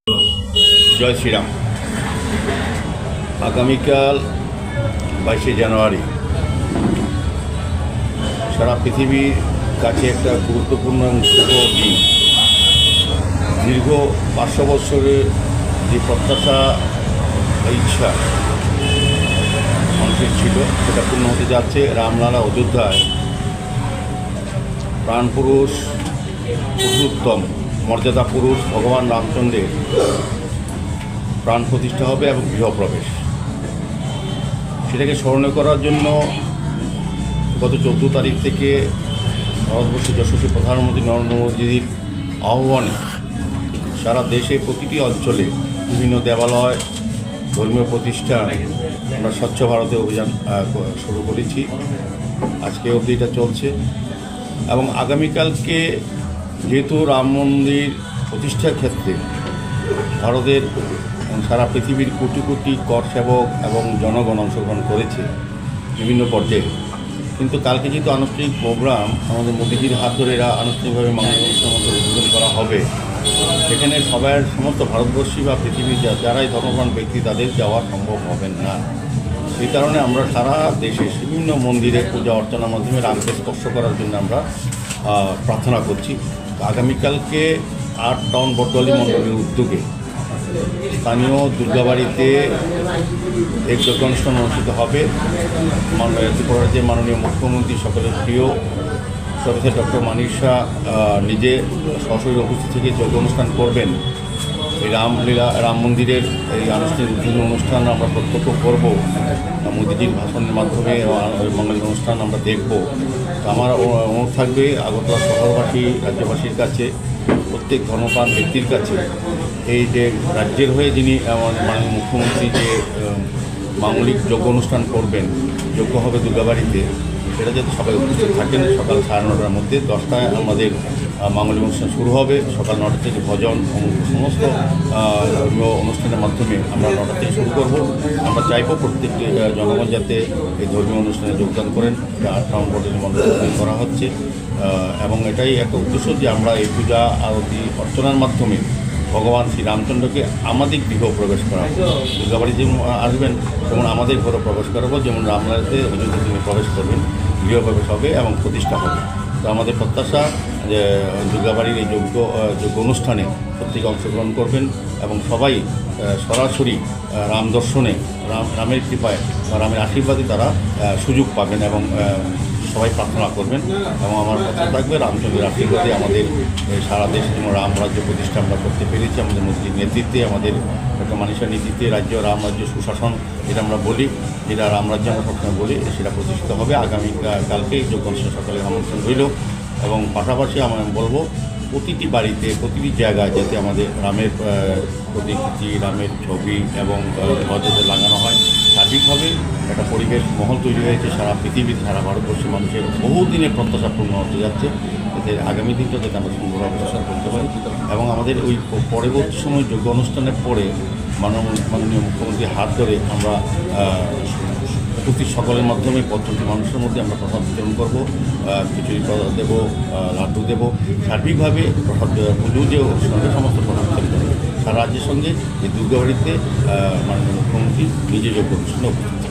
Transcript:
জয় শ্রীরাম। আগামীকাল 22শে জানুয়ারি সারা পৃথিবীর কাছে একটা গুরুত্বপূর্ণ এবং শুভ দিন। দীর্ঘ 500 বছরের যে প্রত্যাশা বা ইচ্ছা মানুষের ছিল সেটা পূর্ণ হতে যাচ্ছে। রামলালা অযোধ্যায় প্রাণপুরুষ, পুরুষোত্তম, মর্যাদা পুরুষ ভগবান রামচন্দ্রের প্রাণ প্রতিষ্ঠা হবে এবং গৃহপ্রবেশ। সেটাকে স্মরণ করার জন্য গত 14 তারিখ থেকে ভারতবর্ষের যশস্বী প্রধানমন্ত্রী নরেন্দ্র মোদীর আহ্বানে সারা দেশে প্রতিটি অঞ্চলে বিভিন্ন দেবালয়, ধর্মীয় প্রতিষ্ঠান আমরা স্বচ্ছ ভারতে অভিযান শুরু করেছি। আজকে অবধি এটা চলছে এবং আগামীকালকে যেহেতু রাম মন্দির প্রতিষ্ঠার ক্ষেত্রে ভারতের সারা পৃথিবীর কোটি কোটি কর সেবক এবং জনগণ অংশগ্রহণ করেছে বিভিন্ন পর্যায়ে, কিন্তু কালকে যেহেতু আনুষ্ঠানিক প্রোগ্রাম আমাদের মোদীজির হাত ধরে এরা আনুষ্ঠানিকভাবে মঙ্গল অনুষ্ঠানের মধ্যে উদ্বোধন করা হবে, সেখানে সবাই সমস্ত ভারতবর্ষী বা পৃথিবীর যারাই ধর্মপ্রাণ ব্যক্তি তাদের যাওয়া সম্ভব হবে না। সেই কারণে আমরা সারা দেশে বিভিন্ন মন্দিরে পূজা অর্চনার মাধ্যমে রামকে স্পর্শ করার জন্য আমরা প্রার্থনা করছি। আগামীকালকে 8 টাউন বটওয়ালি মন্ডলের উদ্যোগে স্থানীয় দুর্গাবাড়িতে এক যজ্ঞানুষ্ঠান অনুষ্ঠিত হবে। ত্রিপুরা রাজ্যের মাননীয় মুখ্যমন্ত্রী সকলের প্রিয় প্রফেসর ডক্টর মানিক শাহ নিজে সশরীরে উপস্থিত থেকে যজ্ঞ অনুষ্ঠান করবেন। এই রাম মন্দিরের এই আনুষ্ঠানিক উদ্বোধনী অনুষ্ঠান আমরা প্রত্যক্ষ করব, মোদীজির ভাষণের মাধ্যমে মঙ্গল অনুষ্ঠান আমরা দেখব। আমার অনুরোধ থাকবে আগরতলা শহরবাসী, রাজ্যবাসীর কাছে, প্রত্যেক ধর্মপ্রাণ ব্যক্তির কাছে, এই যে রাজ্যের হয়ে যিনি মাননীয় মুখ্যমন্ত্রী যে মাঙ্গলিক যজ্ঞ অনুষ্ঠান করবেন, যজ্ঞ হবে দুর্গাবাড়িতে, সেটা যাতে সবাই উপস্থিত থাকেন। সকাল 9:30টার মধ্যে 10টায় আমাদের মাঙ্গলিক অনুষ্ঠান শুরু হবে। সকাল 9টা থেকে ভজন সমস্ত ধর্মীয় অনুষ্ঠানের মাধ্যমে আমরা 9টা থেকে শুরু করব। আমরা চাইব প্রত্যেকটি জনগণ যাতে এই ধর্মীয় অনুষ্ঠানে যোগদান করেন। 8 টাউন বটওয়ালি মন্ডলে করা হচ্ছে এবং এটাই একটা উদ্দেশ্য যে আমরা এই পূজা আরতি অর্চনার মাধ্যমে ভগবান শ্রী রামচন্দ্রকে আমাদের গৃহ প্রবেশ করাবো। দুর্গাবাড়ি যেমন আসবেন তেমন আমাদের ঘরে প্রবেশ করাবো, যেমন রামলালাতে অযোধ্যা তিনি প্রবেশ করবেন, গৃহপ্রবেশ হবে এবং প্রতিষ্ঠা হবে। তো আমাদের প্রত্যাশা যে দুর্গাবাড়ির এই যোগ্য অনুষ্ঠানে প্রত্যেকে অংশগ্রহণ করবেন এবং সবাই সরাসরি রাম দর্শনে, রামের কৃপায় বা রামের আশীর্বাদে তারা সুযোগ পাবেন এবং সবাই প্রার্থনা করবেন। এবং আমার কথা থাকবে রামচন্দ্রের আশীর্বাদে আমাদের সারা দেশে যেমন রাম রাজ্য প্রতিষ্ঠা আমরা করতে পেরেছি, আমাদের মোদীর নেতৃত্বে, আমাদের ডক্টর মানিক শাহর নেতৃত্বে রাজ্য রাম রাজ্য সুশাসন যেটা আমরা বলি, যেটা রাম রাজ্য আমরা সবসময় বলি, সেটা প্রতিষ্ঠিত হবে। আগামীকালকে যোগ্য অনুষ্ঠান সকালে আমন্ত্রণ রইল এবং পাশাপাশি আমরা বলবো প্রতিটি বাড়িতে, প্রতিটি জায়গায় যাতে আমাদের রামের প্রতিকৃতি, রামের ছবি এবং ধ্বজা লাগানো হয়। সার্বিকভাবে একটা পরিবেশ মহল তৈরি হয়েছে সারা পৃথিবীতে, সারা ভারতবর্ষের মানুষের বহুদিনের প্রত্যাশা পূর্ণ হতে যাচ্ছে। এতে আগামী দিনটা যাতে আমরা সুন্দরভাবে প্রচার করতে পারি এবং আমাদের ওই পরবর্তী সময় যোগ্য অনুষ্ঠানের পরে মাননীয় মুখ্যমন্ত্রীর হাত ধরে আমরা উপস্থিত সকলের মাধ্যমে প্রত্যেকটি মানুষের মধ্যে আমরা প্রসাদ বিতরণ করবো, খিচুড়ি প্রসাদ দেবো, লাড্ডু দেবো। সার্বিকভাবে প্রসাদ পুজো যে অনুষ্ঠানে সমস্ত প্রসাদ বিতরণ করবে সারা রাজ্যের সঙ্গে এই দুর্গাবাড়িতে মাননীয় মুখ্যমন্ত্রী নিজে যোগ্য অনুষ্ঠানে উপস্থিত।